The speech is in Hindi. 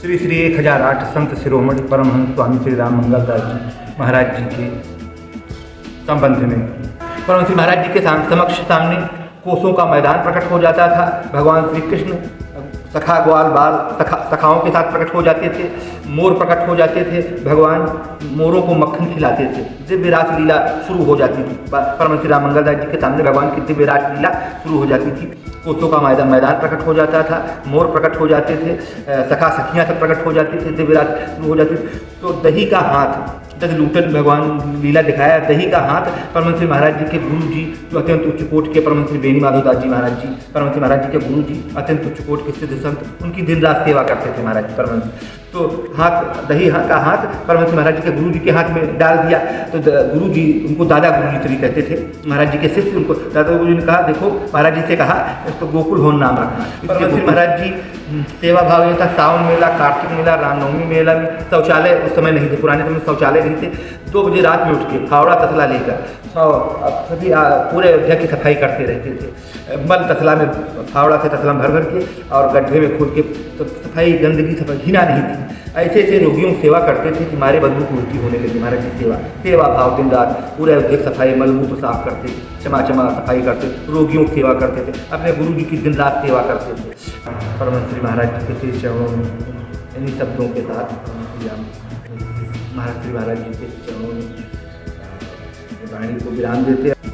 श्री श्री 1008 संत शिरोमणि परमहंस स्वामी श्री राम मंगलदास जी महाराज जी के संबंध में परमहंस श्री महाराज जी के समक्ष सामने कोसों का मैदान प्रकट हो जाता था। भगवान श्री कृष्ण सखा ग्वाल बाल सखाओं के साथ प्रकट हो जाते थे। मोर प्रकट हो जाते थे, भगवान मोरों को मक्खन खिलाते थे। दिव्य रास लीला शुरू हो जाती थी। परमहंस श्री राम मंगलदास जी के सामने भगवान की दिव्य रास लीला शुरू हो जाती थी। कोसों का मैदान प्रकट हो जाता था, मोर प्रकट हो जाते थे, सखा सखियाँ सब प्रकट हो जाती थी, दिव्य रास शुरू हो जाती थी। तो दही का हाथ दस लूटन भगवान लीला दिखाया। दही का हाथ परमहंस श्री महाराज जी के गुरु जी जो अत्यंत उच्च कोट के परमहंस श्री बेनी माधवदास जी महाराज जी, परमहंस श्री महाराज जी के गुरु जी अत्यंत उच्च कोट के सिद्ध संत, उनकी दिन रात सेवा करते थे महाराज परमहंस। तो हाथ दही का हाथ परमहंस श्री महाराज जी के गुरु जी के हाथ में डाल दिया। तो गुरु जी उनको दादा गुरु जी कहते थे। महाराज जी के शिष्य उनको दादा गुरु जी ने कहा, देखो महाराज जी से कहा इसको गोकुल होन नाम रखना। परमहंस श्री महाराज जी सेवा भाव ये था। सावन मेला, कार्तिक मेला, रामनवमी मेला में शौचालय उस समय नहीं थे, पुराने समय में शौचालय नहीं थे। 2 बजे रात में उठ के फावड़ा तसला लेकर सभी पूरे अयोध्या की सफाई करते रहते थे। मल तसला में फावड़ा से तसला भर भर के और गड्ढे में खोद के, तो सफाई गंदगी सफाई घिना नहीं थी। ऐसे ऐसे रोगियों की सेवा करते थे कि हमारे बदबू को उल्टी होने लगी। महाराज की सेवा भाव दिन रात पूरे अयोध्या की सफाई मलमूत्र साफ करते थे, चमा सफाई करते थे, रोगियों की सेवा करते थे, अपने गुरु जी की दिन रात सेवा करते थे। परमहंस श्री महाराज जी के श्री चरणों में इन्हीं शब्दों के साथ महाराज श्री महाराज जी के चरणों में वाणी को विराम देते हैं।